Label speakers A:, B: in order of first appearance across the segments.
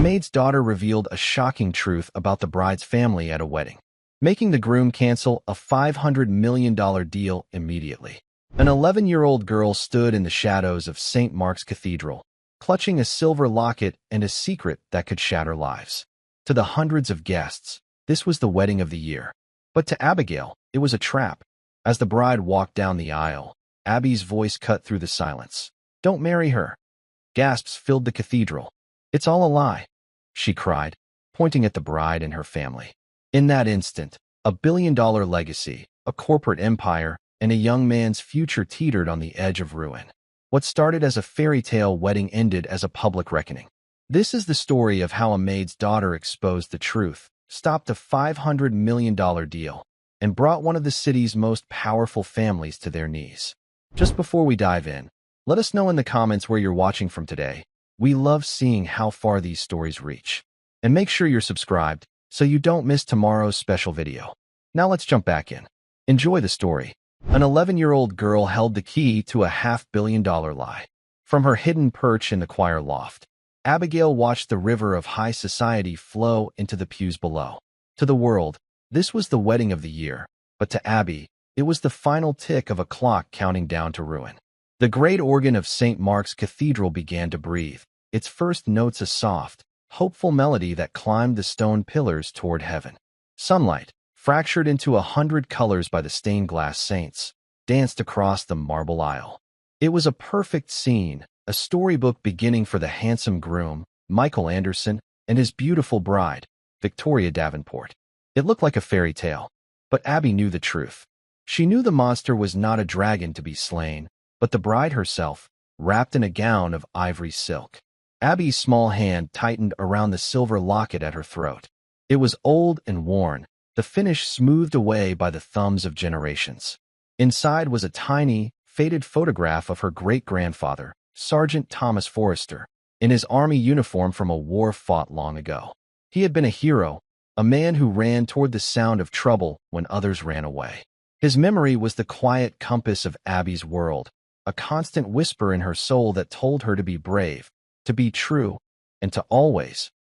A: maid's daughter revealed a shocking truth about the bride's family at a wedding, making the groom cancel a $500 million deal immediately. An 11-year-old girl stood in the shadows of St. Mark's Cathedral, clutching a silver locket and a secret that could shatter lives. To the hundreds of guests, this was the wedding of the year. But to Abigail, it was a trap. As the bride walked down the aisle, Abby's voice cut through the silence. "Don't marry her." Gasps filled the cathedral. "It's all a lie," she cried, pointing at the bride and her family. In that instant, a billion-dollar legacy, a corporate empire, and a young man's future teetered on the edge of ruin. What started as a fairy tale wedding ended as a public reckoning. This is the story of how a maid's daughter exposed the truth, stopped a $500 million deal, and brought one of the city's most powerful families to their knees. Just before we dive in, let us know in the comments where you're watching from today. We love seeing how far these stories reach. And make sure you're subscribed so you don't miss tomorrow's special video. Now let's jump back in. Enjoy the story. An 11-year-old girl held the key to a $500 million lie. From her hidden perch in the choir loft, Abigail watched the river of high society flow into the pews below. To the world, this was the wedding of the year, but to Abby, it was the final tick of a clock counting down to ruin. The great organ of St. Mark's Cathedral began to breathe, its first notes a soft, hopeful melody that climbed the stone pillars toward heaven. Sunlight, fractured into 100 colors by the stained glass saints, danced across the marble aisle. It was a perfect scene, a storybook beginning for the handsome groom, Michael Anderson, and his beautiful bride, Victoria Davenport. It looked like a fairy tale, but Abby knew the truth. She knew the monster was not a dragon to be slain, but the bride herself, wrapped in a gown of ivory silk. Abby's small hand tightened around the silver locket at her throat. It was old and worn, the finish smoothed away by the thumbs of generations. Inside was a tiny, faded photograph of her great-grandfather, Sergeant Thomas Forrester, in his army uniform from a war fought long ago. He had been a hero, a man who ran toward the sound of trouble when others ran away. His memory was the quiet compass of Abby's world, a constant whisper in her soul that told her to be brave, to be true, and to always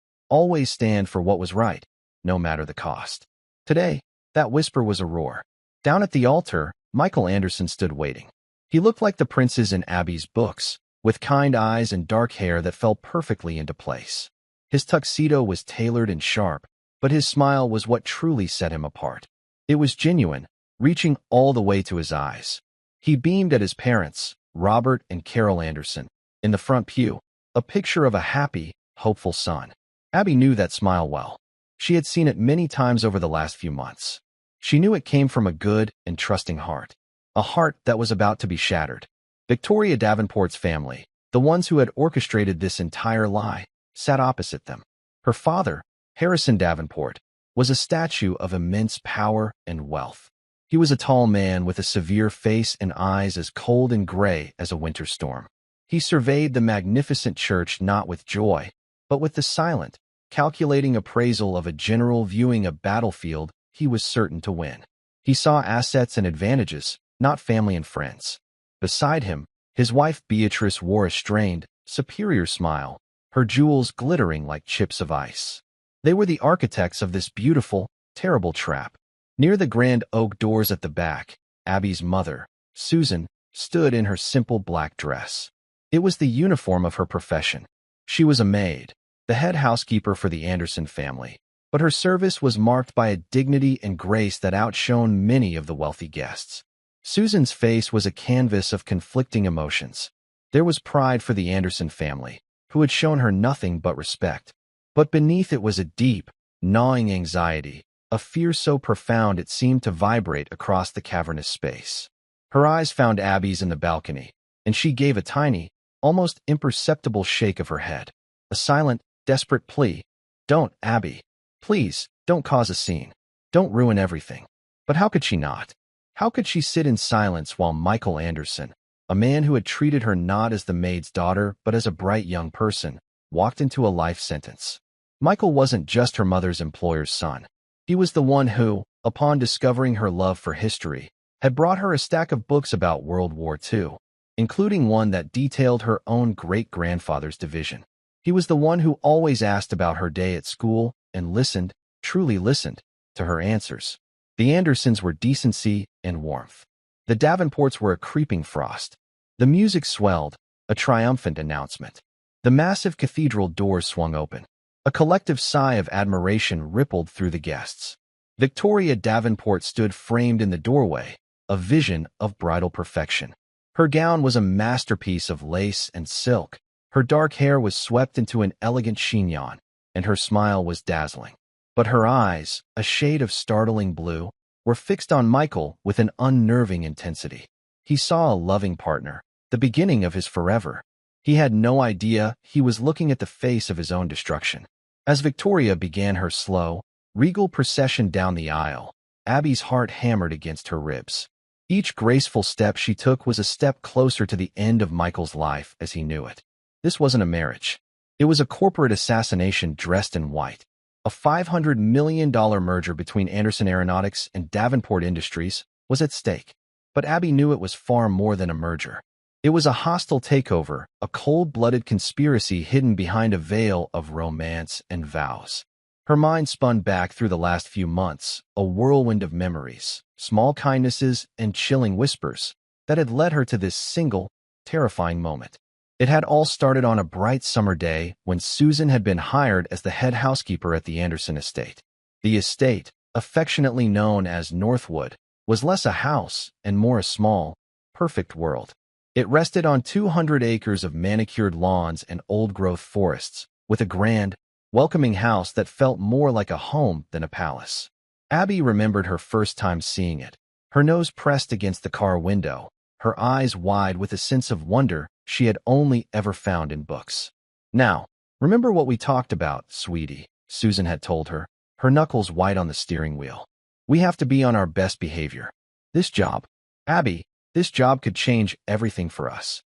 A: stand for what was right, no matter the cost. Today, that whisper was a roar. Down at the altar, Michael Anderson stood waiting. He looked like the princes in Abby's books, with kind eyes and dark hair that fell perfectly into place. His tuxedo was tailored and sharp, but his smile was what truly set him apart. It was genuine, reaching all the way to his eyes. He beamed at his parents, Robert and Carol Anderson, in the front pew, a picture of a happy, hopeful son. Abby knew that smile well. She had seen it many times over the last few months. She knew it came from a good and trusting heart, a heart that was about to be shattered. Victoria Davenport's family, the ones who had orchestrated this entire lie, sat opposite them. Her father, Harrison Davenport, was a statue of immense power and wealth. He was a tall man with a severe face and eyes as cold and gray as a winter storm. He surveyed the magnificent church not with joy, but with the silent, calculating appraisal of a general viewing a battlefield he was certain to win. He saw assets and advantages, not family and friends. Beside him, his wife Beatrice wore a strained, superior smile, her jewels glittering like chips of ice. They were the architects of this beautiful, terrible trap. Near the grand oak doors at the back, Abby's mother, Susan, stood in her simple black dress. It was the uniform of her profession. She was a maid, the head housekeeper for the Anderson family, but her service was marked by a dignity and grace that outshone many of the wealthy guests. Susan's face was a canvas of conflicting emotions. There was pride for the Anderson family, who had shown her nothing but respect. But beneath it was a deep, gnawing anxiety, a fear so profound it seemed to vibrate across the cavernous space. Her eyes found Abby's in the balcony, and she gave a tiny, almost imperceptible shake of her head. A silent, desperate plea. "Don't, Abby. Please, don't cause a scene. Don't ruin everything." But how could she not? How could she sit in silence while Michael Anderson, a man who had treated her not as the maid's daughter but as a bright young person, walked into a life sentence? Michael wasn't just her mother's employer's son. He was the one who, upon discovering her love for history, had brought her a stack of books about World War II, including one that detailed her own great-grandfather's division. He was the one who always asked about her day at school and listened, truly listened, to her answers. The Andersons were decency and warmth. The Davenports were a creeping frost. The music swelled, a triumphant announcement. The massive cathedral doors swung open. A collective sigh of admiration rippled through the guests. Victoria Davenport stood framed in the doorway, a vision of bridal perfection. Her gown was a masterpiece of lace and silk. Her dark hair was swept into an elegant chignon, and her smile was dazzling. But her eyes, a shade of startling blue, were fixed on Michael with an unnerving intensity. He saw a loving partner, the beginning of his forever. He had no idea he was looking at the face of his own destruction. As Victoria began her slow, regal procession down the aisle, Abby's heart hammered against her ribs. Each graceful step she took was a step closer to the end of Michael's life as he knew it. This wasn't a marriage. It was a corporate assassination dressed in white. A $500 million merger between Anderson Aeronautics and Davenport Industries was at stake. But Abby knew it was far more than a merger. It was a hostile takeover, a cold-blooded conspiracy hidden behind a veil of romance and vows. Her mind spun back through the last few months, a whirlwind of memories, small kindnesses, and chilling whispers that had led her to this single, terrifying moment. It had all started on a bright summer day when Susan had been hired as the head housekeeper at the Anderson estate. The estate, affectionately known as Northwood, was less a house and more a small, perfect world. It rested on 200 acres of manicured lawns and old-growth forests, with a grand, welcoming house that felt more like a home than a palace. Abby remembered her first time seeing it, her nose pressed against the car window, her eyes wide with a sense of wonder she had only ever found in books. "Now, remember what we talked about, sweetie," Susan had told her, her knuckles white on the steering wheel. "We have to be on our best behavior. This job, Abby, this job could change everything for us."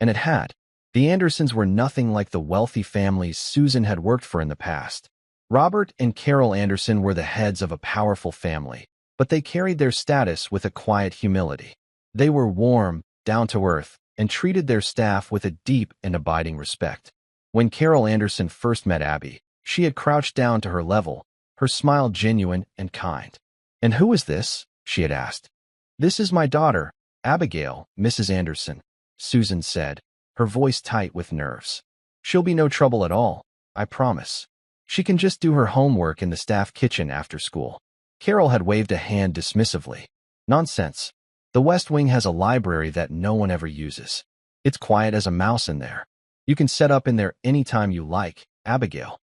A: And it had. The Andersons were nothing like the wealthy families Susan had worked for in the past. Robert and Carol Anderson were the heads of a powerful family, but they carried their status with a quiet humility. They were warm, down-to-earth, and treated their staff with a deep and abiding respect. When Carol Anderson first met Abby, she had crouched down to her level, her smile genuine and kind. "And who is this?" she had asked. "This is my daughter, Abigail, Mrs. Anderson," Susan said, her voice tight with nerves. "She'll be no trouble at all, I promise. She can just do her homework in the staff kitchen after school." Carol had waved a hand dismissively. "Nonsense. The West Wing has a library that no one ever uses. It's quiet as a mouse in there. You can set up in there any time you like, Abigail."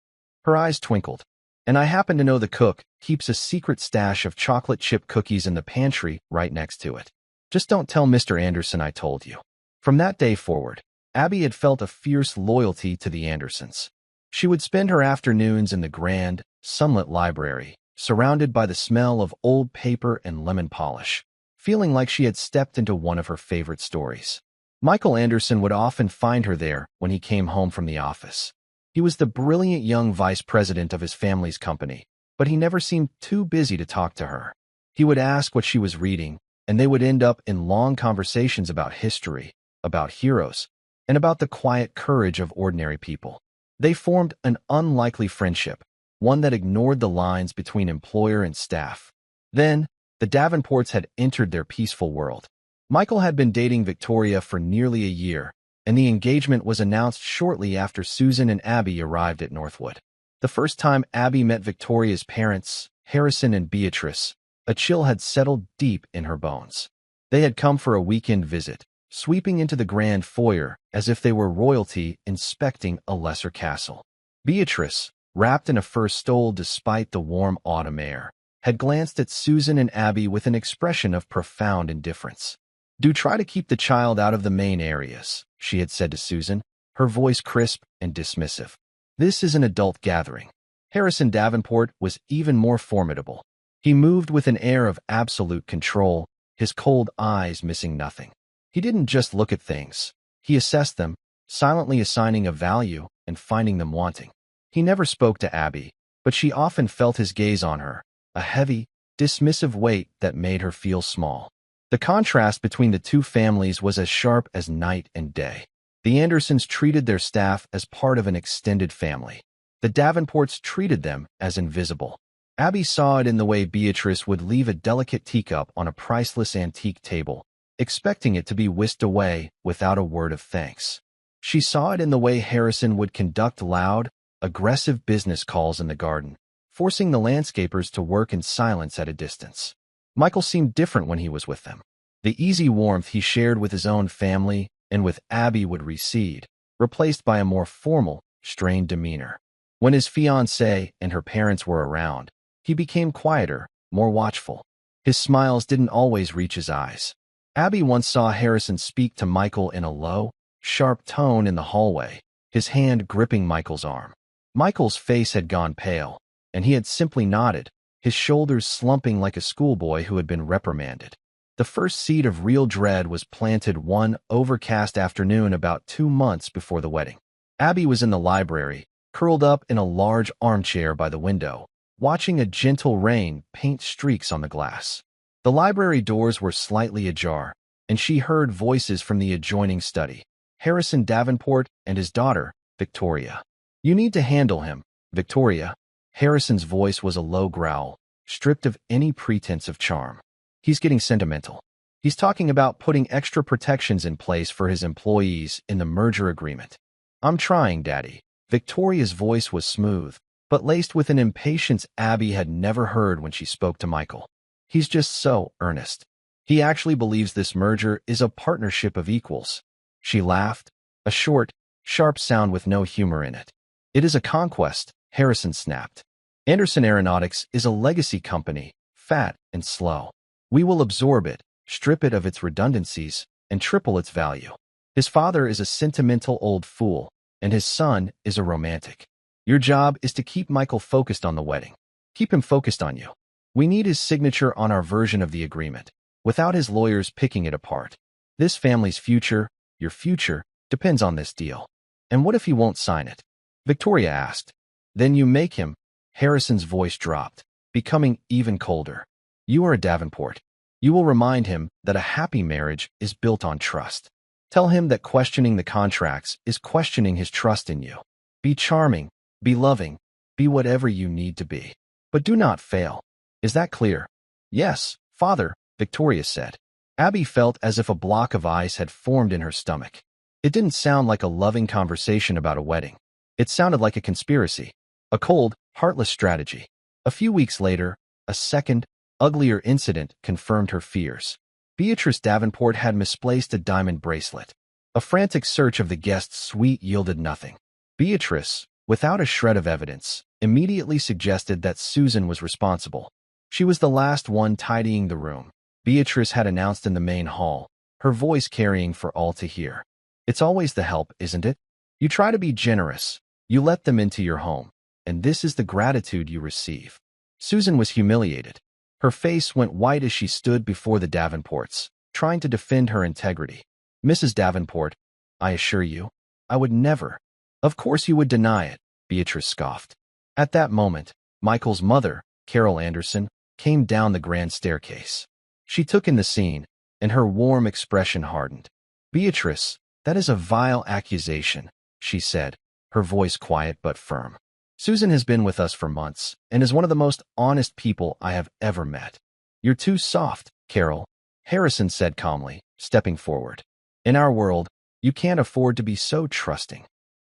A: Her eyes twinkled. "And I happen to know the cook keeps a secret stash of chocolate chip cookies in the pantry right next to it. Just don't tell Mr. Anderson I told you." From that day forward, Abby had felt a fierce loyalty to the Andersons. She would spend her afternoons in the grand, sunlit library, surrounded by the smell of old paper and lemon polish, feeling like she had stepped into one of her favorite stories. Michael Anderson would often find her there when he came home from the office. He was the brilliant young vice president of his family's company, but he never seemed too busy to talk to her. He would ask what she was reading, and they would end up in long conversations about history, about heroes, and about the quiet courage of ordinary people. They formed an unlikely friendship, one that ignored the lines between employer and staff. Then, the Davenports had entered their peaceful world. Michael had been dating Victoria for nearly a year, and the engagement was announced shortly after Susan and Abby arrived at Northwood. The first time Abby met Victoria's parents, Harrison and Beatrice, a chill had settled deep in her bones. They had come for a weekend visit, sweeping into the grand foyer as if they were royalty inspecting a lesser castle. Beatrice, wrapped in a fur stole despite the warm autumn air, had glanced at Susan and Abby with an expression of profound indifference. "Do try to keep the child out of the main areas," she had said to Susan, her voice crisp and dismissive. "This is an adult gathering." Harrison Davenport was even more formidable. He moved with an air of absolute control, his cold eyes missing nothing. He didn't just look at things. He assessed them, silently assigning a value and finding them wanting. He never spoke to Abby, but she often felt his gaze on her, a heavy, dismissive weight that made her feel small. The contrast between the two families was as sharp as night and day. The Andersons treated their staff as part of an extended family. The Davenports treated them as invisible. Abby saw it in the way Beatrice would leave a delicate teacup on a priceless antique table, expecting it to be whisked away without a word of thanks. She saw it in the way Harrison would conduct loud, aggressive business calls in the garden, forcing the landscapers to work in silence at a distance. Michael seemed different when he was with them. The easy warmth he shared with his own family and with Abby would recede, replaced by a more formal, strained demeanor. When his fiancée and her parents were around, he became quieter, more watchful. His smiles didn't always reach his eyes. Abby once saw Harrison speak to Michael in a low, sharp tone in the hallway, his hand gripping Michael's arm. Michael's face had gone pale, and he had simply nodded, his shoulders slumping like a schoolboy who had been reprimanded. The first seed of real dread was planted one overcast afternoon about 2 months before the wedding. Abby was in the library, curled up in a large armchair by the window, watching a gentle rain paint streaks on the glass. The library doors were slightly ajar, and she heard voices from the adjoining study. Harrison Davenport and his daughter, Victoria. "You need to handle him, Victoria." Harrison's voice was a low growl, stripped of any pretense of charm. "He's getting sentimental. He's talking about putting extra protections in place for his employees in the merger agreement." "I'm trying, Daddy." Victoria's voice was smooth, but laced with an impatience Abby had never heard when she spoke to Michael. "He's just so earnest. He actually believes this merger is a partnership of equals." She laughed, a short, sharp sound with no humor in it. "It is a conquest," Harrison snapped. "Anderson Aeronautics is a legacy company, fat and slow. We will absorb it, strip it of its redundancies, and triple its value. His father is a sentimental old fool, and his son is a romantic. Your job is to keep Michael focused on the wedding. Keep him focused on you. We need his signature on our version of the agreement, without his lawyers picking it apart. This family's future, your future, depends on this deal. And what if he won't sign it?" Victoria asked. "Then you make him." Harrison's voice dropped, becoming even colder. "You are a Davenport. You will remind him that a happy marriage is built on trust. Tell him that questioning the contracts is questioning his trust in you. Be charming, be loving, be whatever you need to be. But do not fail. Is that clear?" "Yes, Father," Victoria said. Abby felt as if a block of ice had formed in her stomach. It didn't sound like a loving conversation about a wedding. It sounded like a conspiracy, a cold, heartless strategy. A few weeks later, a second, uglier incident confirmed her fears. Beatrice Davenport had misplaced a diamond bracelet. A frantic search of the guest's suite yielded nothing. Beatrice, without a shred of evidence, immediately suggested that Susan was responsible. She was the last one tidying the room, Beatrice had announced in the main hall, her voice carrying for all to hear. "It's always the help, isn't it? You try to be generous, you let them into your home, and this is the gratitude you receive." Susan was humiliated. Her face went white as she stood before the Davenports, trying to defend her integrity. "Mrs. Davenport, I assure you, I would never." "Of course you would deny it," Beatrice scoffed. At that moment, Michael's mother, Carol Anderson, came down the grand staircase. She took in the scene, and her warm expression hardened. "Beatrice, that is a vile accusation," she said, her voice quiet but firm. "Susan has been with us for months and is one of the most honest people I have ever met." "You're too soft, Carol," Harrison said calmly, stepping forward. "In our world, you can't afford to be so trusting."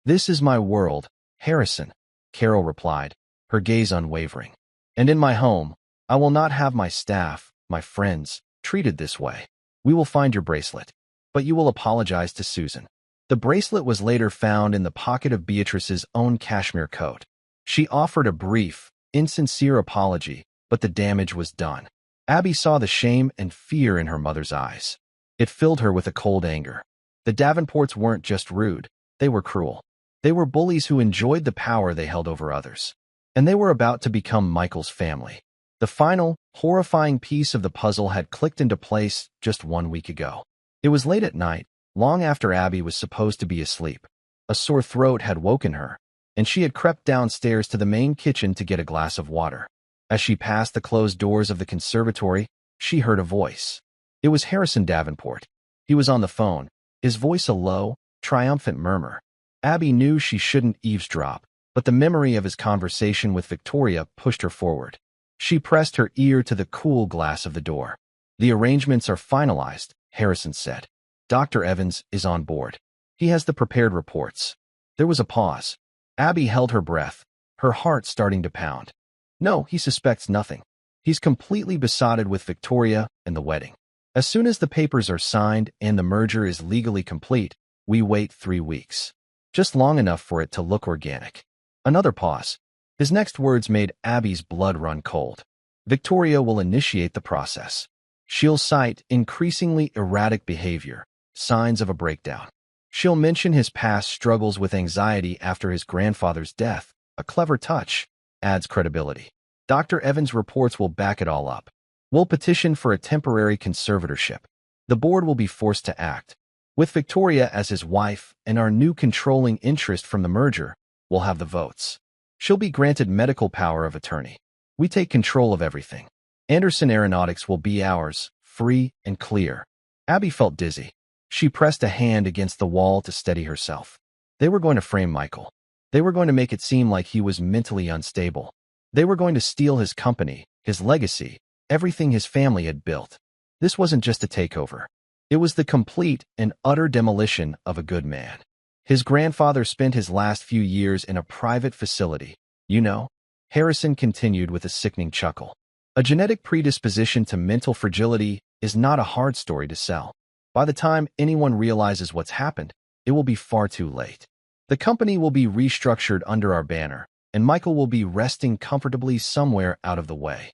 A: "This is my world, Harrison," Carol replied, her gaze unwavering. "And in my home, I will not have my staff, my friends, treated this way. We will find your bracelet, but you will apologize to Susan." The bracelet was later found in the pocket of Beatrice's own cashmere coat. She offered a brief, insincere apology, but the damage was done. Abby saw the shame and fear in her mother's eyes. It filled her with a cold anger. The Davenports weren't just rude, they were cruel. They were bullies who enjoyed the power they held over others. And they were about to become Michael's family. The final, horrifying piece of the puzzle had clicked into place just 1 week ago. It was late at night, long after Abby was supposed to be asleep. A sore throat had woken her, and she had crept downstairs to the main kitchen to get a glass of water. As she passed the closed doors of the conservatory, she heard a voice. It was Harrison Davenport. He was on the phone, his voice a low, triumphant murmur. Abby knew she shouldn't eavesdrop, but the memory of his conversation with Victoria pushed her forward. She pressed her ear to the cool glass of the door. "The arrangements are finalized," Harrison said. "Dr. Evans is on board. He has the prepared reports." There was a pause. Abby held her breath, her heart starting to pound. No, he suspects nothing. He's completely besotted with Victoria and the wedding. As soon as the papers are signed and the merger is legally complete, we wait 3 weeks. Just long enough for it to look organic. Another pause. His next words made Abby's blood run cold. Victoria will initiate the process. She'll cite increasingly erratic behavior, signs of a breakdown. She'll mention his past struggles with anxiety after his grandfather's death. A clever touch adds credibility. Dr. Evans' reports will back it all up. We'll petition for a temporary conservatorship. The board will be forced to act. With Victoria as his wife and our new controlling interest from the merger, we'll have the votes. She'll be granted medical power of attorney. We take control of everything. Anderson Aeronautics will be ours, free and clear. Abby felt dizzy. She pressed a hand against the wall to steady herself. They were going to frame Michael. They were going to make it seem like he was mentally unstable. They were going to steal his company, his legacy, everything his family had built. This wasn't just a takeover. It was the complete and utter demolition of a good man. His grandfather spent his last few years in a private facility. You know, Harrison continued with a sickening chuckle. A genetic predisposition to mental fragility is not a hard story to sell. By the time anyone realizes what's happened, it will be far too late. The company will be restructured under our banner, and Michael will be resting comfortably somewhere out of the way.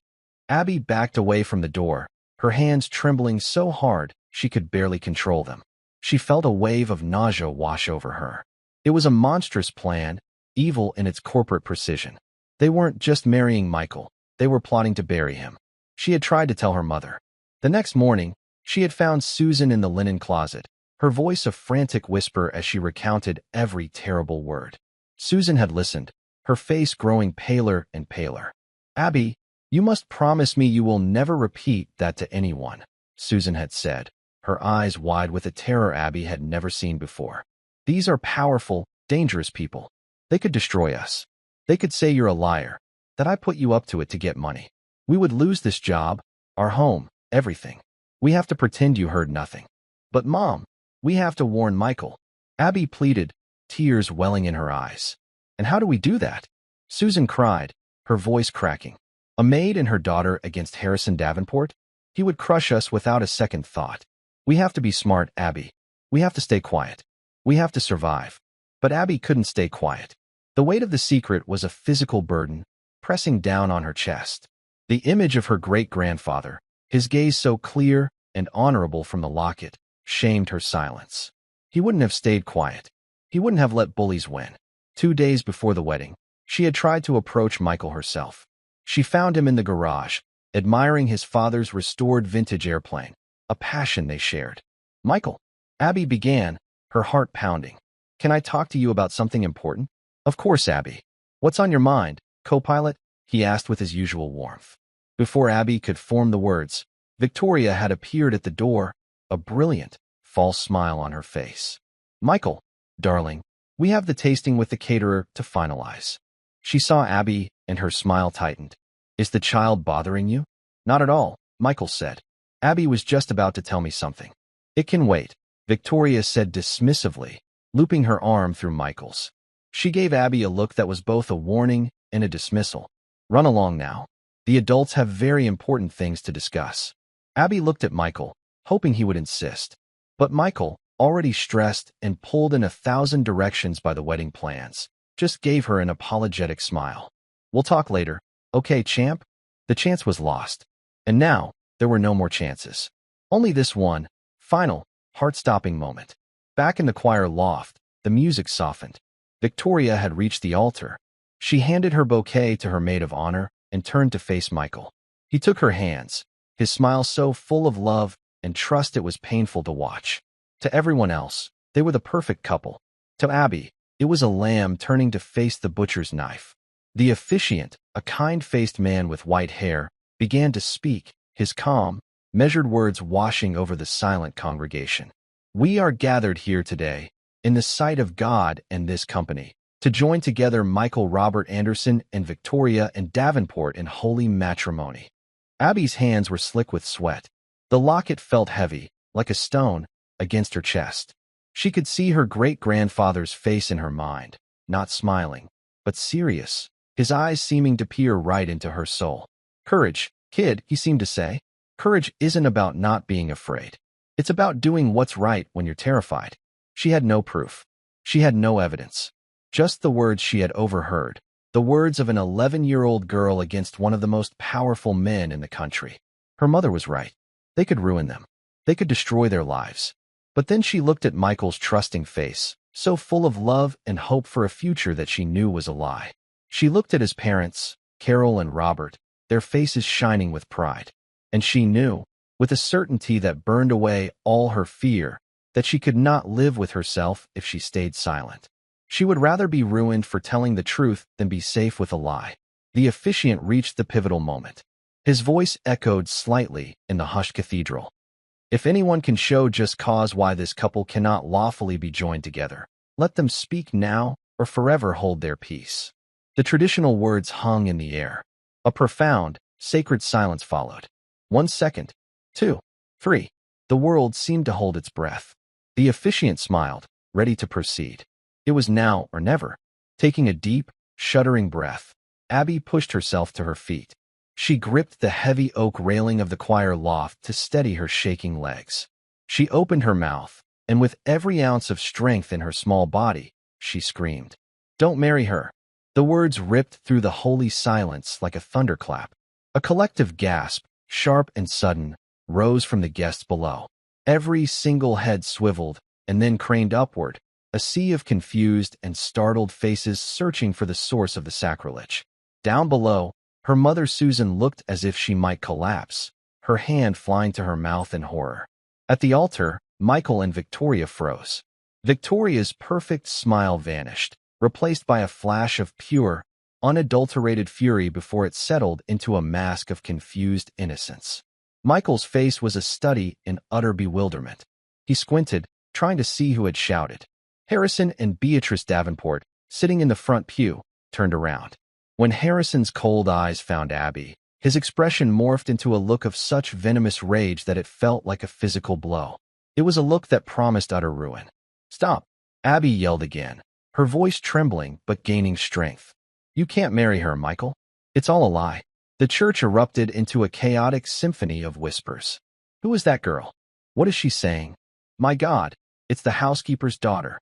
A: Abby backed away from the door, her hands trembling so hard she could barely control them. She felt a wave of nausea wash over her. It was a monstrous plan, evil in its corporate precision. They weren't just marrying Michael, they were plotting to bury him. She had tried to tell her mother. The next morning, she had found Susan in the linen closet, her voice a frantic whisper as she recounted every terrible word. Susan had listened, her face growing paler and paler. "Abby, you must promise me you will never repeat that to anyone," Susan had said, her eyes wide with a terror Abby had never seen before. "These are powerful, dangerous people. They could destroy us. They could say you're a liar, that I put you up to it to get money. We would lose this job, our home, everything. We have to pretend you heard nothing." "But Mom, we have to warn Michael," Abby pleaded, tears welling in her eyes. "And how do we do that?" Susan cried, her voice cracking. "A maid and her daughter against Harrison Davenport? He would crush us without a second thought. We have to be smart, Abby. We have to stay quiet. We have to survive." But Abby couldn't stay quiet. The weight of the secret was a physical burden, pressing down on her chest. The image of her great-grandfather, his gaze so clear and honorable from the locket, shamed her silence. He wouldn't have stayed quiet. He wouldn't have let bullies win. 2 days before the wedding, she had tried to approach Michael herself. She found him in the garage, admiring his father's restored vintage airplane, a passion they shared. "Michael," Abby began, her heart pounding. "Can I talk to you about something important?" "Of course, Abby. What's on your mind, co-pilot?" he asked with his usual warmth. Before Abby could form the words, Victoria had appeared at the door, a brilliant, false smile on her face. "Michael, darling, we have the tasting with the caterer to finalize." She saw Abby, and her smile tightened. "Is the child bothering you?" "Not at all," Michael said. "Abby was just about to tell me something." "It can wait," Victoria said dismissively, looping her arm through Michael's. She gave Abby a look that was both a warning and a dismissal. "Run along now. The adults have very important things to discuss." Abby looked at Michael, hoping he would insist. But Michael, already stressed and pulled in 1,000 directions by the wedding plans, just gave her an apologetic smile. "We'll talk later. Okay, champ?" The chance was lost. And now, there were no more chances. Only this one, final, heart-stopping moment. Back in the choir loft, the music softened. Victoria had reached the altar. She handed her bouquet to her maid of honor and turned to face Michael. He took her hands, his smile so full of love and trust it was painful to watch. To everyone else, they were the perfect couple. To Abby, it was a lamb turning to face the butcher's knife. The officiant, a kind-faced man with white hair, began to speak, his calm, measured words washing over the silent congregation. "We are gathered here today in the sight of God and this company, to join together Michael Robert Anderson and Victoria and Davenport in holy matrimony. Abby's hands were slick with sweat. The locket felt heavy, like a stone, against her chest. She could see her great-grandfather's face in her mind, not smiling, but serious, his eyes seeming to peer right into her soul. "Courage, kid," he seemed to say. "Courage isn't about not being afraid. It's about doing what's right when you're terrified." She had no proof. She had no evidence. Just the words she had overheard, the words of an 11-year-old girl against one of the most powerful men in the country. Her mother was right. They could ruin them. They could destroy their lives. But then she looked at Michael's trusting face, so full of love and hope for a future that she knew was a lie. She looked at his parents, Carol and Robert, their faces shining with pride. And she knew, with a certainty that burned away all her fear, that she could not live with herself if she stayed silent. She would rather be ruined for telling the truth than be safe with a lie. The officiant reached the pivotal moment. His voice echoed slightly in the hushed cathedral. "If anyone can show just cause why this couple cannot lawfully be joined together, let them speak now or forever hold their peace." The traditional words hung in the air. A profound, sacred silence followed. 1 second, 2, 3. The world seemed to hold its breath. The officiant smiled, ready to proceed. It was now or never. Taking a deep, shuddering breath, Abby pushed herself to her feet. She gripped the heavy oak railing of the choir loft to steady her shaking legs. She opened her mouth, and with every ounce of strength in her small body, she screamed, "Don't marry her." The words ripped through the holy silence like a thunderclap. A collective gasp, sharp and sudden, rose from the guests below. Every single head swiveled and then craned upward, a sea of confused and startled faces searching for the source of the sacrilege. Down below, her mother Susan looked as if she might collapse, her hand flying to her mouth in horror. At the altar, Michael and Victoria froze. Victoria's perfect smile vanished, replaced by a flash of pure, unadulterated fury before it settled into a mask of confused innocence. Michael's face was a study in utter bewilderment. He squinted, trying to see who had shouted. Harrison and Beatrice Davenport, sitting in the front pew, turned around. When Harrison's cold eyes found Abby, his expression morphed into a look of such venomous rage that it felt like a physical blow. It was a look that promised utter ruin. "Stop!" Abby yelled again, her voice trembling but gaining strength. "You can't marry her, Michael. It's all a lie." The church erupted into a chaotic symphony of whispers. "Who is that girl? What is she saying? My God, it's the housekeeper's daughter."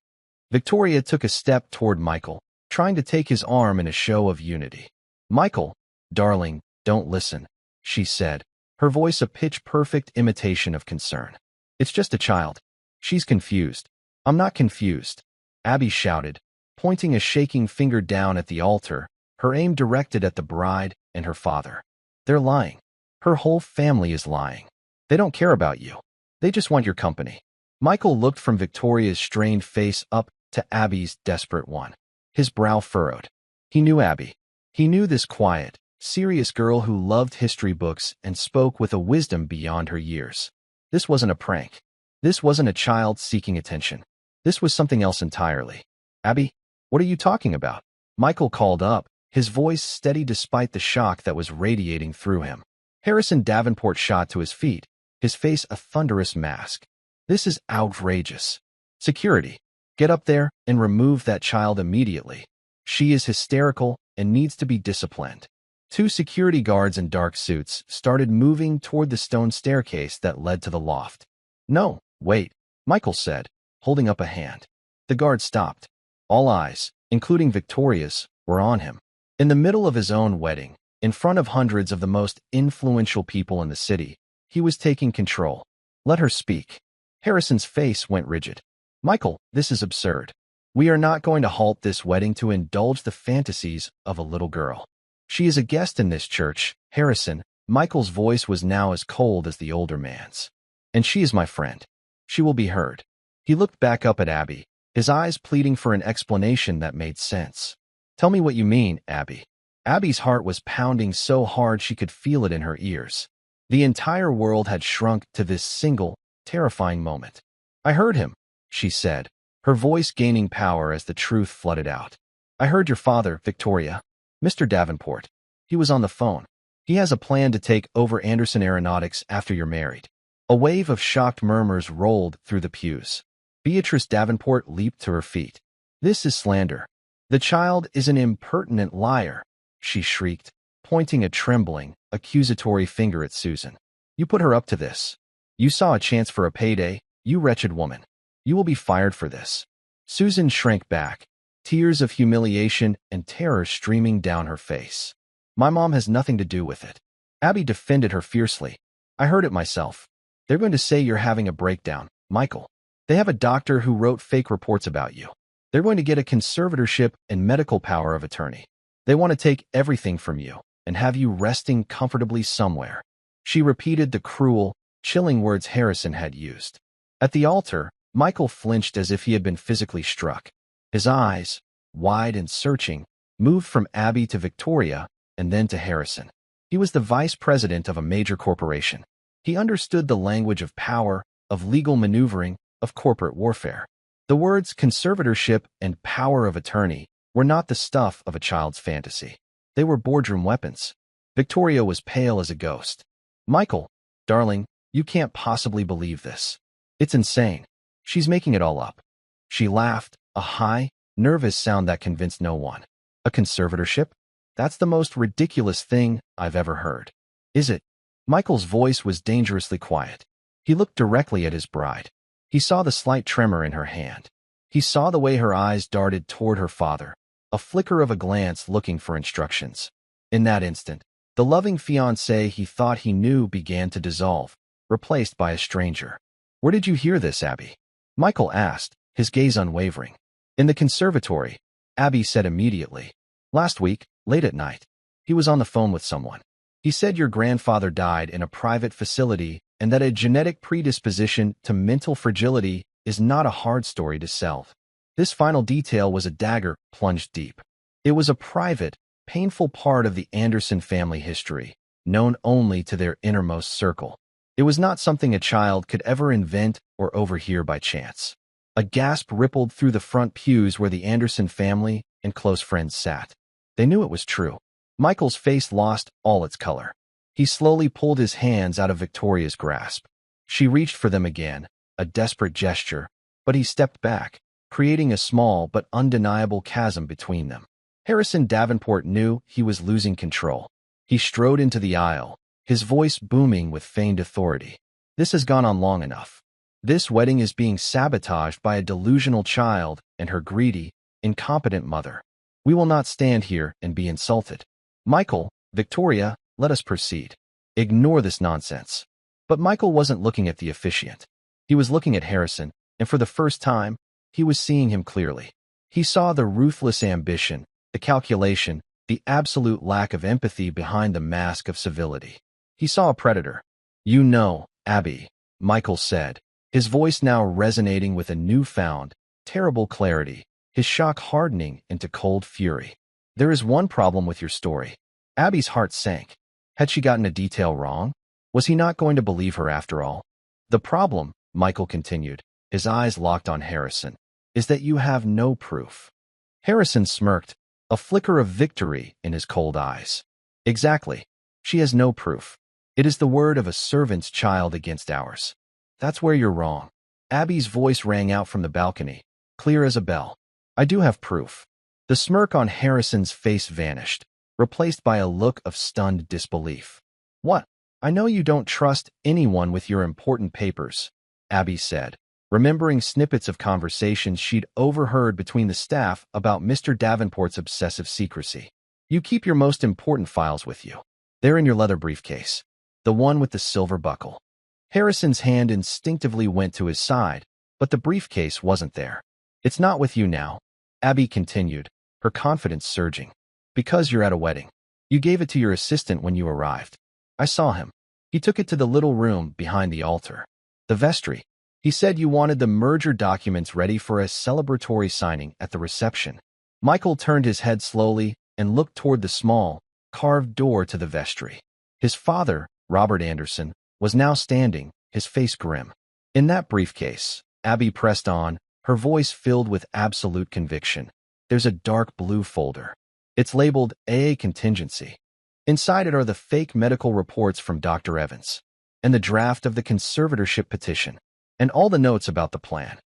A: Victoria took a step toward Michael, trying to take his arm in a show of unity. "Michael, darling, don't listen," she said, her voice a pitch-perfect imitation of concern. "It's just a child. She's confused." "I'm not confused," Abby shouted, pointing a shaking finger down at the altar, her aim directed at the bride and her father. "They're lying. Her whole family is lying. They don't care about you. They just want your company." Michael looked from Victoria's strained face up to Abby's desperate one. His brow furrowed. He knew Abby. He knew this quiet, serious girl who loved history books and spoke with a wisdom beyond her years. This wasn't a prank. This wasn't a child seeking attention. This was something else entirely. "Abby, what are you talking about?" Michael called up, his voice steady despite the shock that was radiating through him. Harrison Davenport shot to his feet, his face a thunderous mask. "This is outrageous. Security, get up there and remove that child immediately. She is hysterical and needs to be disciplined." 2 security guards in dark suits started moving toward the stone staircase that led to the loft. "No, wait," Michael said, holding up a hand. The guard stopped. All eyes, including Victoria's, were on him. In the middle of his own wedding, in front of hundreds of the most influential people in the city, he was taking control. "Let her speak." Harrison's face went rigid. "Michael, this is absurd. We are not going to halt this wedding to indulge the fantasies of a little girl. She is a guest in this church, Harrison." Michael's voice was now as cold as the older man's. "And she is my friend. She will be heard." He looked back up at Abby, his eyes pleading for an explanation that made sense. "Tell me what you mean, Abby." Abby's heart was pounding so hard she could feel it in her ears. The entire world had shrunk to this single, terrifying moment. "I heard him," she said, her voice gaining power as the truth flooded out. I heard your father, Victoria. Mr. Davenport. He was on the phone. He has a plan to take over Anderson Aeronautics after you're married. A wave of shocked murmurs rolled through the pews. Beatrice Davenport leaped to her feet. This is slander. The child is an impertinent liar, she shrieked, pointing a trembling, accusatory finger at Susan. You put her up to this. You saw a chance for a payday, you wretched woman. You will be fired for this. Susan shrank back, tears of humiliation and terror streaming down her face. My mom has nothing to do with it. Abby defended her fiercely. I heard it myself. They're going to say you're having a breakdown, Michael. They have a doctor who wrote fake reports about you. They're going to get a conservatorship and medical power of attorney. They want to take everything from you and have you resting comfortably somewhere. She repeated the cruel, chilling words Harrison had used. At the altar, Michael flinched as if he had been physically struck. His eyes, wide and searching, moved from Abby to Victoria and then to Harrison. He was the vice president of a major corporation. He understood the language of power, of legal maneuvering, of corporate warfare. The words conservatorship and power of attorney were not the stuff of a child's fantasy. They were boardroom weapons. Victoria was pale as a ghost. Michael, darling, you can't possibly believe this. It's insane. She's making it all up. She laughed, a high, nervous sound that convinced no one. A conservatorship? That's the most ridiculous thing I've ever heard. Is it? Michael's voice was dangerously quiet. He looked directly at his bride. He saw the slight tremor in her hand. He saw the way her eyes darted toward her father, a flicker of a glance looking for instructions. In that instant, the loving fiancé he thought he knew began to dissolve, replaced by a stranger. Where did you hear this, Abby? Michael asked, his gaze unwavering. In the conservatory, Abby said immediately. Last week, late at night. He was on the phone with someone. He said your grandfather died in a private facility and that a genetic predisposition to mental fragility is not a hard story to sell. This final detail was a dagger plunged deep. It was a private, painful part of the Anderson family history, known only to their innermost circle. It was not something a child could ever invent or overhear by chance. A gasp rippled through the front pews where the Anderson family and close friends sat. They knew it was true. Michael's face lost all its color. He slowly pulled his hands out of Victoria's grasp. She reached for them again, a desperate gesture, but he stepped back, creating a small but undeniable chasm between them. Harrison Davenport knew he was losing control. He strode into the aisle, his voice booming with feigned authority. This has gone on long enough. This wedding is being sabotaged by a delusional child and her greedy, incompetent mother. We will not stand here and be insulted. Michael, Victoria, let us proceed. Ignore this nonsense. But Michael wasn't looking at the officiant. He was looking at Harrison, and for the first time, he was seeing him clearly. He saw the ruthless ambition, the calculation, the absolute lack of empathy behind the mask of civility. He saw a predator. You know, Abby, Michael said, his voice now resonating with a newfound, terrible clarity, his shock hardening into cold fury. There is one problem with your story. Abby's heart sank. Had she gotten a detail wrong? Was he not going to believe her after all? The problem, Michael continued, his eyes locked on Harrison, is that you have no proof. Harrison smirked, a flicker of victory in his cold eyes. Exactly. She has no proof. It is the word of a servant's child against ours. That's where you're wrong. Abby's voice rang out from the balcony, clear as a bell. I do have proof. The smirk on Harrison's face vanished, replaced by a look of stunned disbelief. What? I know you don't trust anyone with your important papers, Abby said, remembering snippets of conversations she'd overheard between the staff about Mr. Davenport's obsessive secrecy. You keep your most important files with you. They're in your leather briefcase, the one with the silver buckle. Harrison's hand instinctively went to his side, but the briefcase wasn't there. It's not with you now, Abby continued, her confidence surging. Because you're at a wedding. You gave it to your assistant when you arrived. I saw him. He took it to the little room behind the altar. The vestry. He said you wanted the merger documents ready for a celebratory signing at the reception. Michael turned his head slowly and looked toward the small, carved door to the vestry. His father, Robert Anderson, was now standing, his face grim. In that briefcase, Abby pressed on, her voice filled with absolute conviction. "There's a dark blue folder. It's labeled AA Contingency. Inside it are the fake medical reports from Dr. Evans, and the draft of the conservatorship petition, and all the notes about the plan."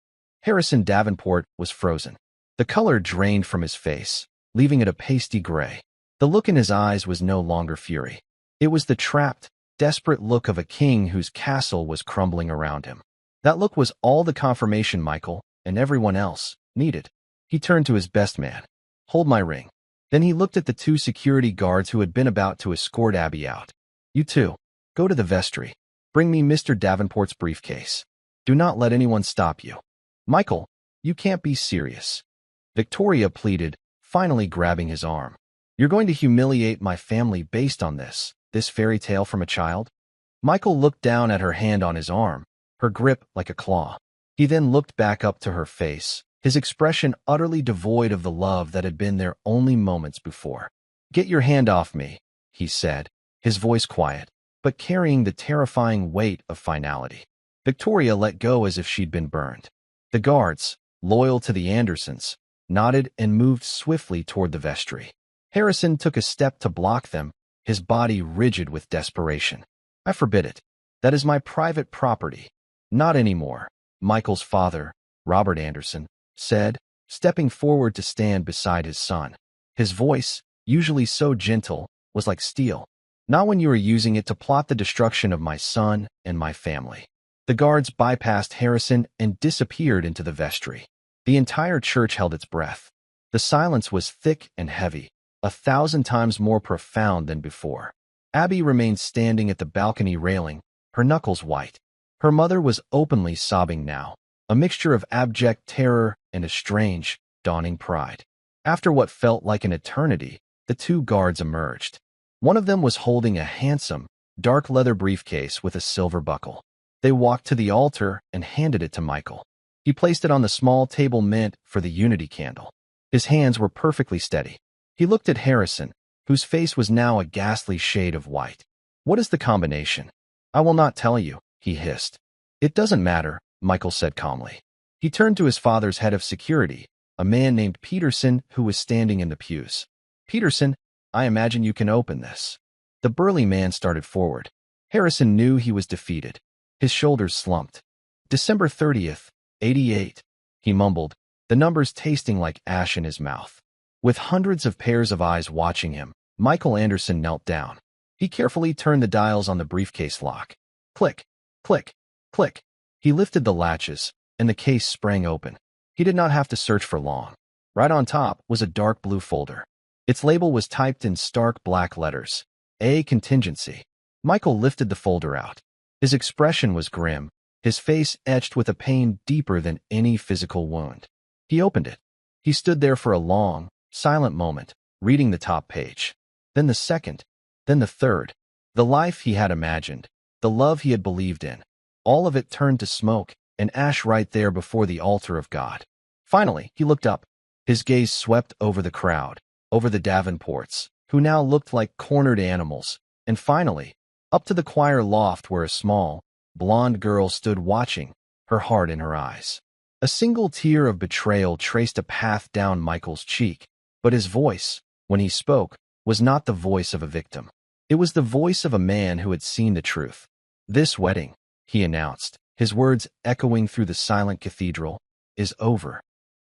A: Harrison Davenport was frozen. The color drained from his face, leaving it a pasty gray. The look in his eyes was no longer fury. It was the trapped, desperate look of a king whose castle was crumbling around him. That look was all the confirmation Michael, and everyone else, needed. He turned to his best man. "Hold my ring." Then he looked at the two security guards who had been about to escort Abby out. "You two, go to the vestry. Bring me Mr. Davenport's briefcase. Do not let anyone stop you." "Michael, you can't be serious," Victoria pleaded, finally grabbing his arm. "You're going to humiliate my family based on this fairy tale from a child?" Michael looked down at her hand on his arm, her grip like a claw. He then looked back up to her face, his expression utterly devoid of the love that had been there only moments before. "Get your hand off me," he said, his voice quiet, but carrying the terrifying weight of finality. Victoria let go as if she'd been burned. The guards, loyal to the Andersons, nodded and moved swiftly toward the vestry. Harrison took a step to block them, his body rigid with desperation. "I forbid it. That is my private property." "Not anymore," Michael's father, Robert Anderson, said, stepping forward to stand beside his son. His voice, usually so gentle, was like steel. "Not when you are using it to plot the destruction of my son and my family." The guards bypassed Harrison and disappeared into the vestry. The entire church held its breath. The silence was thick and heavy, 1,000 times more profound than before. Abby remained standing at the balcony railing, her knuckles white. Her mother was openly sobbing now, a mixture of abject terror and a strange, dawning pride. After what felt like an eternity, the two guards emerged. One of them was holding a handsome, dark leather briefcase with a silver buckle. They walked to the altar and handed it to Michael. He placed it on the small table meant for the unity candle. His hands were perfectly steady. He looked at Harrison, whose face was now a ghastly shade of white. "What is the combination?" "I will not tell you," he hissed. "It doesn't matter," Michael said calmly. He turned to his father's head of security, a man named Peterson who was standing in the pews. "Peterson, I imagine you can open this." The burly man started forward. Harrison knew he was defeated. His shoulders slumped. "December 30th, 88, he mumbled, the numbers tasting like ash in his mouth. With hundreds of pairs of eyes watching him, Michael Anderson knelt down. He carefully turned the dials on the briefcase lock. Click, click, click. He lifted the latches, and the case sprang open. He did not have to search for long. Right on top was a dark blue folder. Its label was typed in stark black letters. A Contingency. Michael lifted the folder out. His expression was grim, his face etched with a pain deeper than any physical wound. He opened it. He stood there for a long, silent moment, reading the top page. Then the second, then the third. The life he had imagined, the love he had believed in, all of it turned to smoke and ash right there before the altar of God. Finally, he looked up. His gaze swept over the crowd, over the Davenports, who now looked like cornered animals, and finally, up to the choir loft where a small, blonde girl stood watching, her heart in her eyes. A single tear of betrayal traced a path down Michael's cheek, but his voice, when he spoke, was not the voice of a victim. It was the voice of a man who had seen the truth. "This wedding," he announced, his words echoing through the silent cathedral, "is over."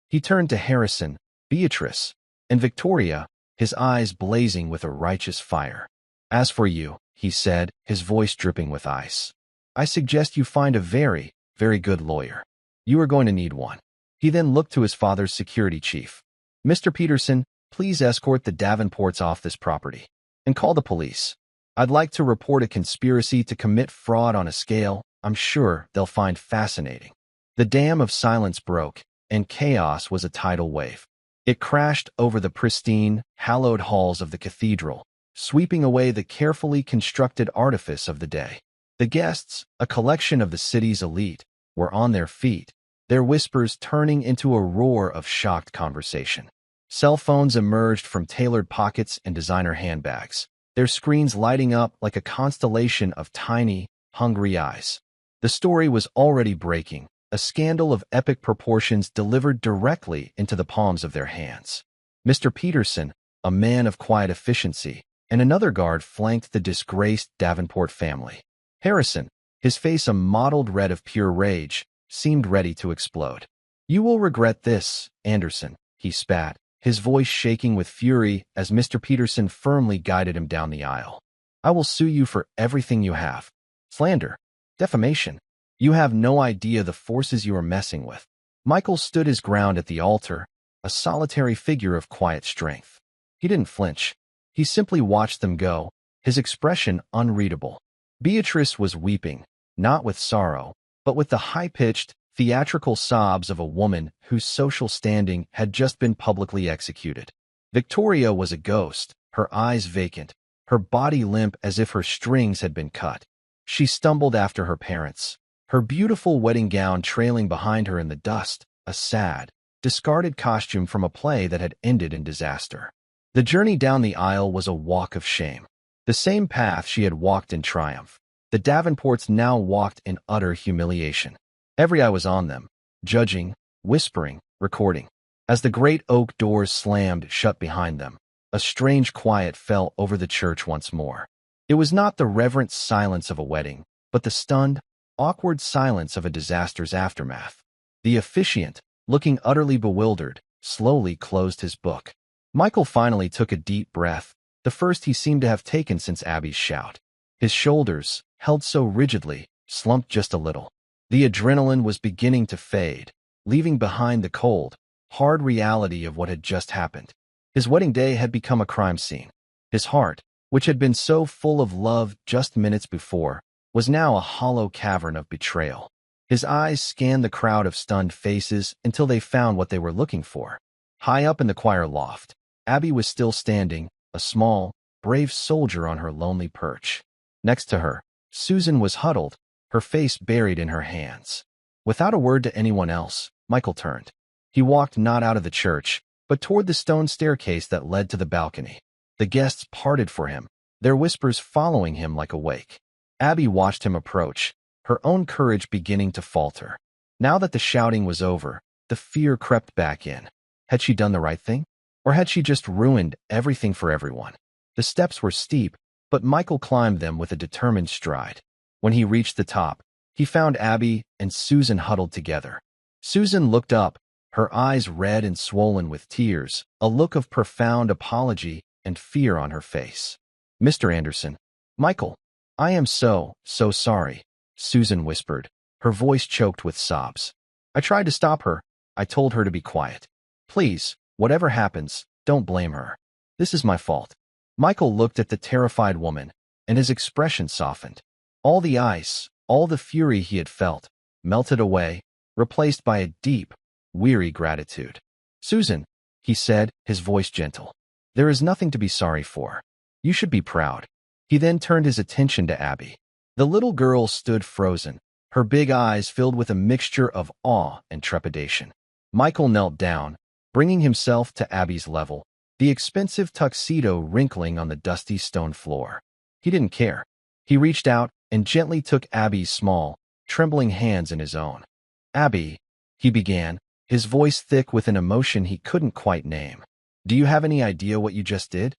A: He turned to Harrison, Beatrice, and Victoria, his eyes blazing with a righteous fire. "As for you," he said, his voice dripping with ice, "I suggest you find a very, very good lawyer. You are going to need one." He then looked to his father's security chief. "Mr. Peterson, please escort the Davenports off this property. And call the police. I'd like to report a conspiracy to commit fraud on a scale I'm sure they'll find fascinating." The dam of silence broke, and chaos was a tidal wave. It crashed over the pristine, hallowed halls of the cathedral, sweeping away the carefully constructed artifice of the day. The guests, a collection of the city's elite, were on their feet, their whispers turning into a roar of shocked conversation. Cell phones emerged from tailored pockets and designer handbags, their screens lighting up like a constellation of tiny, hungry eyes. The story was already breaking, a scandal of epic proportions delivered directly into the palms of their hands. Mr. Peterson, a man of quiet efficiency, and another guard flanked the disgraced Davenport family. Harrison, his face a mottled red of pure rage, seemed ready to explode. "You will regret this, Anderson," he spat, his voice shaking with fury as Mr. Peterson firmly guided him down the aisle. "I will sue you for everything you have. Slander, defamation. You have no idea the forces you are messing with." Michael stood his ground at the altar, a solitary figure of quiet strength. He didn't flinch. He simply watched them go, his expression unreadable. Beatrice was weeping, not with sorrow, but with the high-pitched, theatrical sobs of a woman whose social standing had just been publicly executed. Victoria was a ghost, her eyes vacant, her body limp as if her strings had been cut. She stumbled after her parents, her beautiful wedding gown trailing behind her in the dust, a sad, discarded costume from a play that had ended in disaster. The journey down the aisle was a walk of shame. The same path she had walked in triumph. The Davenports now walked in utter humiliation. Every eye was on them, judging, whispering, recording. As the great oak doors slammed shut behind them, a strange quiet fell over the church once more. It was not the reverent silence of a wedding, but the stunned, awkward silence of a disaster's aftermath. The officiant, looking utterly bewildered, slowly closed his book. Michael finally took a deep breath, the first he seemed to have taken since Abby's shout. His shoulders, held so rigidly, slumped just a little. The adrenaline was beginning to fade, leaving behind the cold, hard reality of what had just happened. His wedding day had become a crime scene. His heart, which had been so full of love just minutes before, was now a hollow cavern of betrayal. His eyes scanned the crowd of stunned faces until they found what they were looking for. High up in the choir loft, Abby was still standing, a small, brave soldier on her lonely perch. Next to her, Susan was huddled, her face buried in her hands. Without a word to anyone else, Michael turned. He walked not out of the church, but toward the stone staircase that led to the balcony. The guests parted for him, their whispers following him like a wake. Abby watched him approach, her own courage beginning to falter. Now that the shouting was over, the fear crept back in. Had she done the right thing? Or had she just ruined everything for everyone? The steps were steep, but Michael climbed them with a determined stride. When he reached the top, he found Abby and Susan huddled together. Susan looked up, her eyes red and swollen with tears, a look of profound apology and fear on her face. "Mr. Anderson." "Michael, I am so sorry," Susan whispered, her voice choked with sobs. "I tried to stop her. I told her to be quiet. Please, whatever happens, don't blame her. This is my fault." Michael looked at the terrified woman, and his expression softened. All the ice, all the fury he had felt, melted away, replaced by a deep, weary gratitude. "Susan," he said, his voice gentle, "there is nothing to be sorry for. You should be proud." He then turned his attention to Abby. The little girl stood frozen, her big eyes filled with a mixture of awe and trepidation. Michael knelt down, bringing himself to Abby's level, the expensive tuxedo wrinkling on the dusty stone floor. He didn't care. He reached out and gently took Abby's small, trembling hands in his own. "Abby," he began, his voice thick with an emotion he couldn't quite name. "Do you have any idea what you just did?"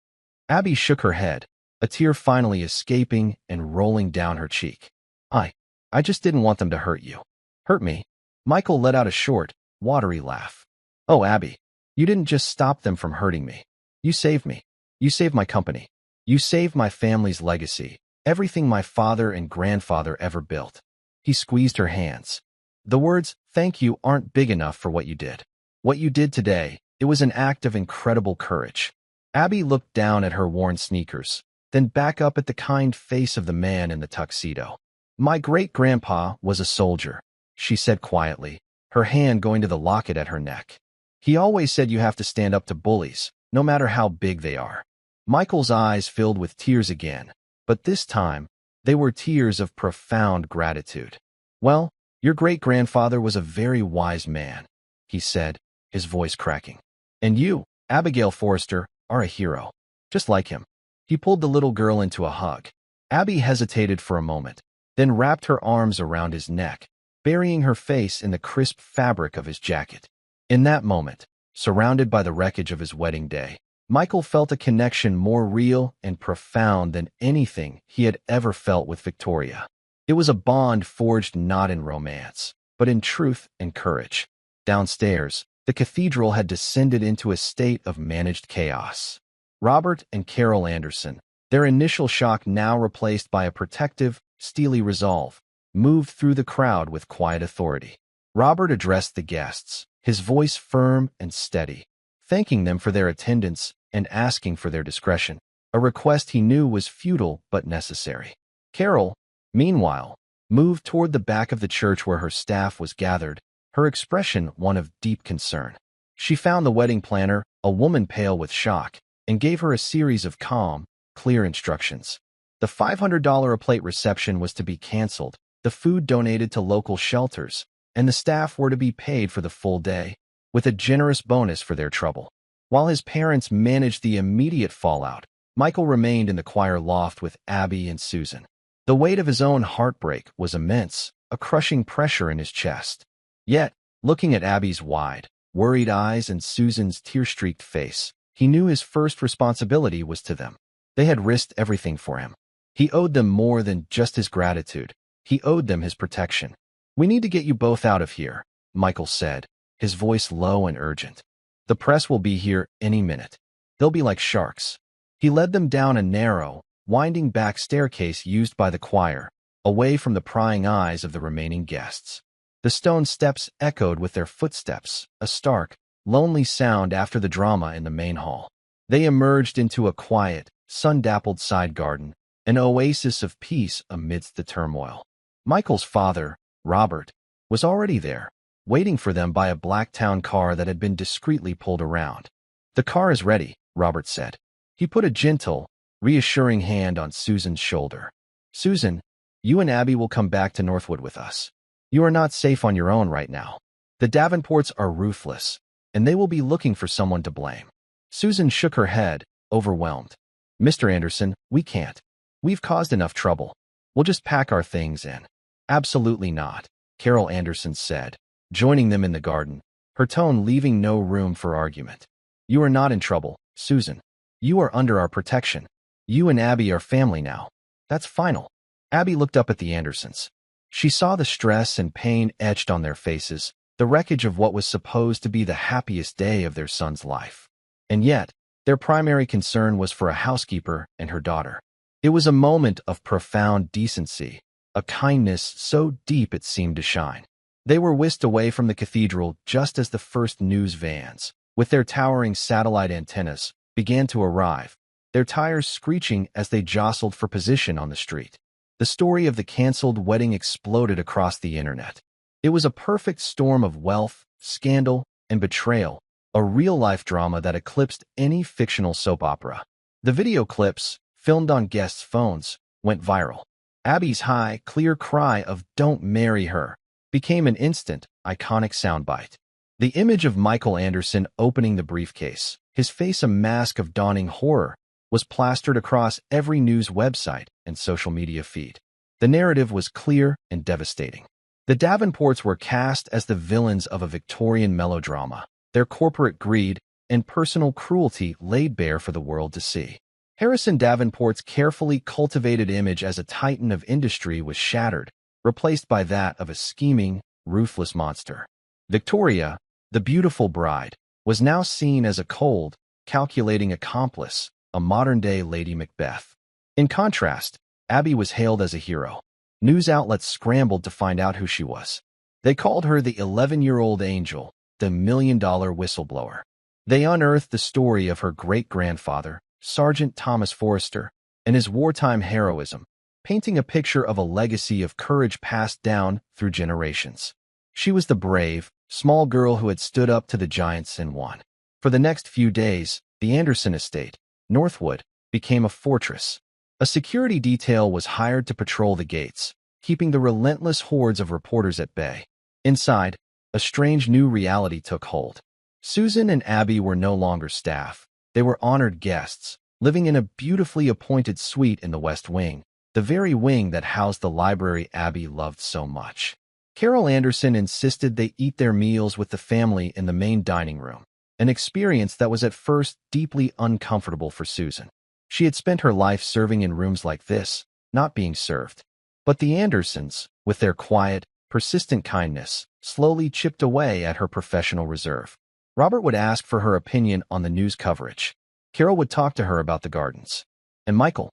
A: Abby shook her head, a tear finally escaping and rolling down her cheek. I just didn't want them to hurt you." "Hurt me?" Michael let out a short, watery laugh. "Oh, Abby, you didn't just stop them from hurting me. You saved me. You saved my company. You saved my family's legacy, everything my father and grandfather ever built." He squeezed her hands. "The words, thank you, aren't big enough for what you did. What you did today, it was an act of incredible courage." Abby looked down at her worn sneakers, then back up at the kind face of the man in the tuxedo. "My great-grandpa was a soldier," she said quietly, her hand going to the locket at her neck. "He always said you have to stand up to bullies, no matter how big they are." Michael's eyes filled with tears again, but this time, they were tears of profound gratitude. "Well, your great-grandfather was a very wise man," he said, his voice cracking. "And you, Abigail Forrester, are a hero. Just like him." He pulled the little girl into a hug. Abby hesitated for a moment, then wrapped her arms around his neck, burying her face in the crisp fabric of his jacket. In that moment, surrounded by the wreckage of his wedding day, Michael felt a connection more real and profound than anything he had ever felt with Victoria. It was a bond forged not in romance, but in truth and courage. Downstairs, the cathedral had descended into a state of managed chaos. Robert and Carol Anderson, their initial shock now replaced by a protective, steely resolve, moved through the crowd with quiet authority. Robert addressed the guests, his voice firm and steady, thanking them for their attendance and asking for their discretion, a request he knew was futile but necessary. Carol, meanwhile, moved toward the back of the church where her staff was gathered, her expression one of deep concern. She found the wedding planner, a woman pale with shock, and gave her a series of calm, clear instructions. The $500 a plate reception was to be canceled, the food donated to local shelters, and the staff were to be paid for the full day, with a generous bonus for their trouble. While his parents managed the immediate fallout, Michael remained in the choir loft with Abby and Susan. The weight of his own heartbreak was immense, a crushing pressure in his chest. Yet, looking at Abby's wide, worried eyes and Susan's tear-streaked face, he knew his first responsibility was to them. They had risked everything for him. He owed them more than just his gratitude. He owed them his protection. "We need to get you both out of here," Michael said, his voice low and urgent. "The press will be here any minute. They'll be like sharks." He led them down a narrow, winding back staircase used by the choir, away from the prying eyes of the remaining guests. The stone steps echoed with their footsteps, a stark, lonely sound after the drama in the main hall. They emerged into a quiet, sun-dappled side garden, an oasis of peace amidst the turmoil. Michael's father, Robert, was already there, waiting for them by a black town car that had been discreetly pulled around. "The car is ready," Robert said. He put a gentle, reassuring hand on Susan's shoulder. "Susan, you and Abby will come back to Northwood with us. You are not safe on your own right now. The Davenports are ruthless, and they will be looking for someone to blame." Susan shook her head, overwhelmed. "Mr. Anderson, we can't. We've caused enough trouble. We'll just pack our things in." "Absolutely not," Carol Anderson said, joining them in the garden, her tone leaving no room for argument. "You are not in trouble, Susan. You are under our protection. You and Abby are family now. That's final." Abby looked up at the Andersons. She saw the stress and pain etched on their faces, the wreckage of what was supposed to be the happiest day of their son's life. And yet, their primary concern was for a housekeeper and her daughter. It was a moment of profound decency, a kindness so deep it seemed to shine. They were whisked away from the cathedral just as the first news vans, with their towering satellite antennas, began to arrive, their tires screeching as they jostled for position on the street. The story of the canceled wedding exploded across the internet. It was a perfect storm of wealth, scandal, and betrayal, a real-life drama that eclipsed any fictional soap opera. The video clips, filmed on guests' phones, went viral. Abby's high, clear cry of "Don't marry her" became an instant, iconic soundbite. The image of Michael Anderson opening the briefcase, his face a mask of dawning horror, was plastered across every news website and social media feed. The narrative was clear and devastating. The Davenports were cast as the villains of a Victorian melodrama, their corporate greed and personal cruelty laid bare for the world to see. Harrison Davenport's carefully cultivated image as a titan of industry was shattered, replaced by that of a scheming, ruthless monster. Victoria, the beautiful bride, was now seen as a cold, calculating accomplice, a modern-day Lady Macbeth. In contrast, Abby was hailed as a hero. News outlets scrambled to find out who she was. They called her the 11-year-old angel, the million-dollar whistleblower. They unearthed the story of her great-grandfather, Sergeant Thomas Forrester, and his wartime heroism, painting a picture of a legacy of courage passed down through generations. She was the brave, small girl who had stood up to the giants and won. For the next few days, the Anderson estate, Northwood, became a fortress. A security detail was hired to patrol the gates, keeping the relentless hordes of reporters at bay. Inside, a strange new reality took hold. Susan and Abby were no longer staff. They were honored guests, living in a beautifully appointed suite in the West Wing, the very wing that housed the library Abby loved so much. Carol Anderson insisted they eat their meals with the family in the main dining room, an experience that was at first deeply uncomfortable for Susan. She had spent her life serving in rooms like this, not being served. But the Andersons, with their quiet, persistent kindness, slowly chipped away at her professional reserve. Robert would ask for her opinion on the news coverage. Carol would talk to her about the gardens. And Michael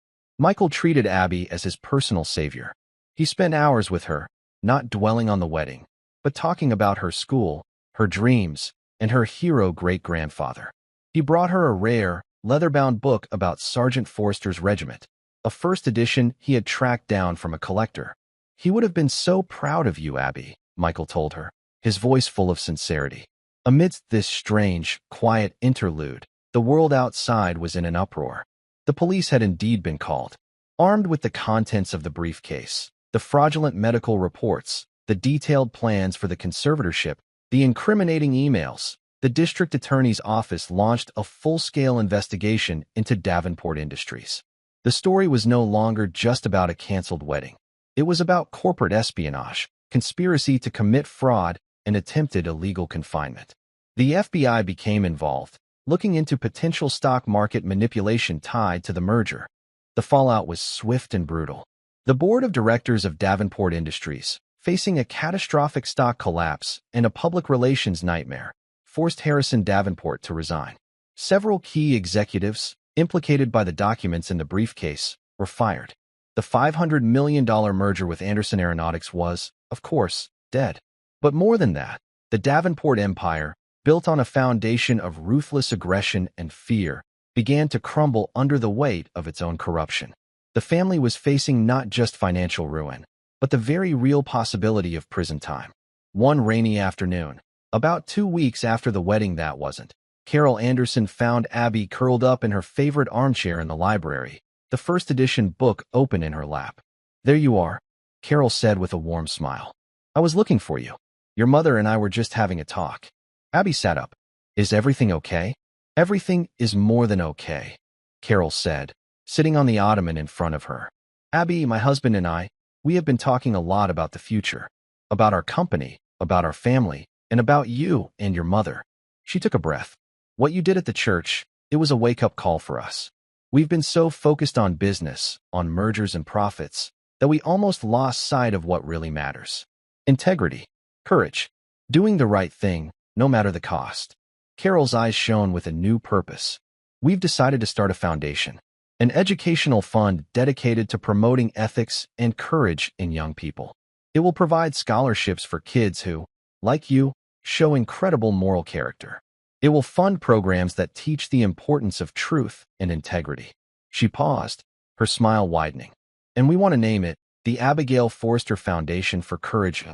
A: treated Abby as his personal savior. He spent hours with her, not dwelling on the wedding, but talking about her school, her dreams, and her hero great-grandfather. He brought her a rare, leather-bound book about Sergeant Forster's regiment, a first edition he had tracked down from a collector. "He would have been so proud of you, Abby," Michael told her, his voice full of sincerity. Amidst this strange, quiet interlude, the world outside was in an uproar. The police had indeed been called. Armed with the contents of the briefcase, the fraudulent medical reports, the detailed plans for the conservatorship, the incriminating emails, the district attorney's office launched a full-scale investigation into Davenport Industries. The story was no longer just about a canceled wedding. It was about corporate espionage, conspiracy to commit fraud, and attempted illegal confinement. The FBI became involved, looking into potential stock market manipulation tied to the merger. The fallout was swift and brutal. The board of directors of Davenport Industries, facing a catastrophic stock collapse and a public relations nightmare, forced Harrison Davenport to resign. Several key executives, implicated by the documents in the briefcase, were fired. The $500 million merger with Anderson Aeronautics was, of course, dead. But more than that, the Davenport empire, built on a foundation of ruthless aggression and fear, began to crumble under the weight of its own corruption. The family was facing not just financial ruin, but the very real possibility of prison time. One rainy afternoon, about 2 weeks after the wedding that wasn't, Carol Anderson found Abby curled up in her favorite armchair in the library, the first edition book open in her lap. "There you are," Carol said with a warm smile. "I was looking for you. Your mother and I were just having a talk." Abby sat up. "Is everything okay?" "Everything is more than okay," Carol said, sitting on the ottoman in front of her. "Abby, my husband and I, we have been talking a lot about the future, about our company, about our family, and about you and your mother." She took a breath. "What you did at the church, it was a wake-up call for us. We've been so focused on business, on mergers and profits, that we almost lost sight of what really matters. Integrity, courage, doing the right thing, no matter the cost." Carol's eyes shone with a new purpose. "We've decided to start a foundation, an educational fund dedicated to promoting ethics and courage in young people. It will provide scholarships for kids who, like you, show incredible moral character. It will fund programs that teach the importance of truth and integrity." She paused, her smile widening. "And we want to name it the Abigail Forster Foundation for Courage."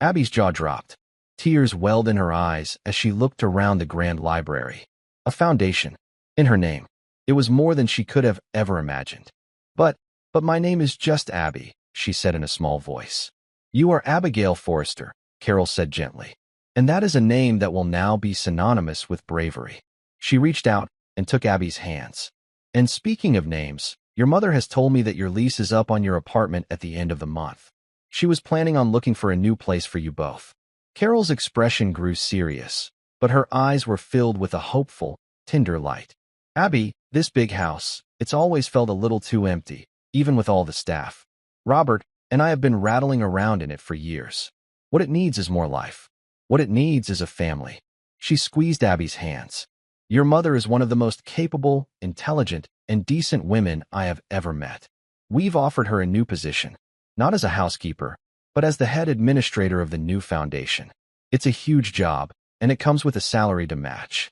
A: Abby's jaw dropped. Tears welled in her eyes as she looked around the grand library. A foundation. In her name. It was more than she could have ever imagined. But my name is just Abby," she said in a small voice. "You are Abigail Forster," Carol said gently. "And that is a name that will now be synonymous with bravery." She reached out and took Abby's hands. "And speaking of names, your mother has told me that your lease is up on your apartment at the end of the month. She was planning on looking for a new place for you both." Carol's expression grew serious, but her eyes were filled with a hopeful, tender light. "Abby, this big house, it's always felt a little too empty, even with all the staff. Robert and I have been rattling around in it for years. What it needs is more life. What it needs is a family." She squeezed Abby's hands. "Your mother is one of the most capable, intelligent, and decent women I have ever met. We've offered her a new position, not as a housekeeper, but as the head administrator of the new foundation. It's a huge job, and it comes with a salary to match."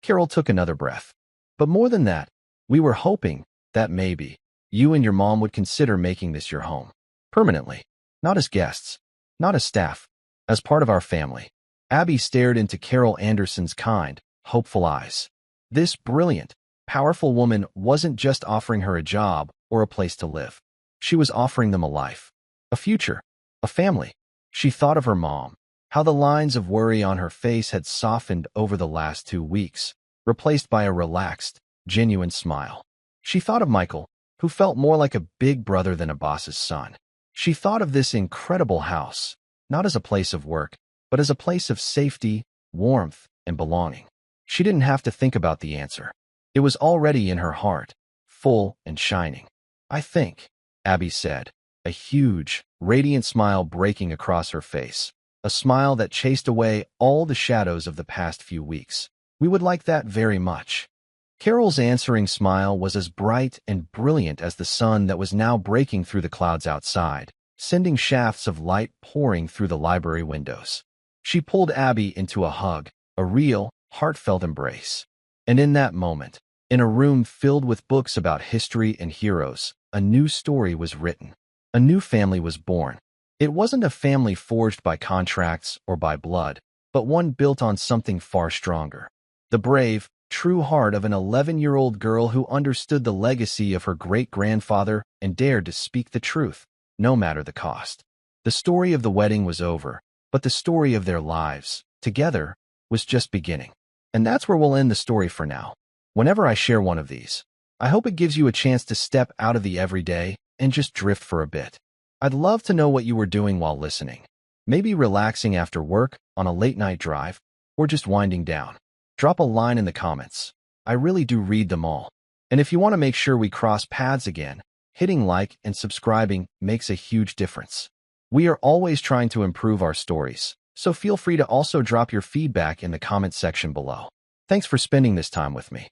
A: Carol took another breath. "But more than that, we were hoping that maybe you and your mom would consider making this your home. Permanently. Not as guests. Not as staff. As part of our family." Abby stared into Carol Anderson's kind, hopeful eyes. This brilliant, powerful woman wasn't just offering her a job or a place to live. She was offering them a life. A future. A family. She thought of her mom, how the lines of worry on her face had softened over the last 2 weeks, replaced by a relaxed, genuine smile. She thought of Michael, who felt more like a big brother than a boss's son. She thought of this incredible house, not as a place of work, but as a place of safety, warmth, and belonging. She didn't have to think about the answer. It was already in her heart, full and shining. I think, Abby said, a huge, radiant smile breaking across her face, a smile that chased away all the shadows of the past few weeks. We would like that very much. Carol's answering smile was as bright and brilliant as the sun that was now breaking through the clouds outside, sending shafts of light pouring through the library windows. She pulled Abby into a hug, a real, heartfelt embrace. And in that moment, in a room filled with books about history and heroes, a new story was written. A new family was born. It wasn't a family forged by contracts or by blood, but one built on something far stronger. The brave, true heart of an 11-year-old girl who understood the legacy of her great-grandfather and dared to speak the truth, no matter the cost. The story of the wedding was over, but the story of their lives, together, was just beginning. And that's where we'll end the story for now. Whenever I share one of these, I hope it gives you a chance to step out of the everyday and just drift for a bit. I'd love to know what you were doing while listening. Maybe relaxing after work, on a late-night drive, or just winding down. Drop a line in the comments. I really do read them all. And if you want to make sure we cross paths again, hitting like and subscribing makes a huge difference. We are always trying to improve our stories, so feel free to also drop your feedback in the comment section below. Thanks for spending this time with me.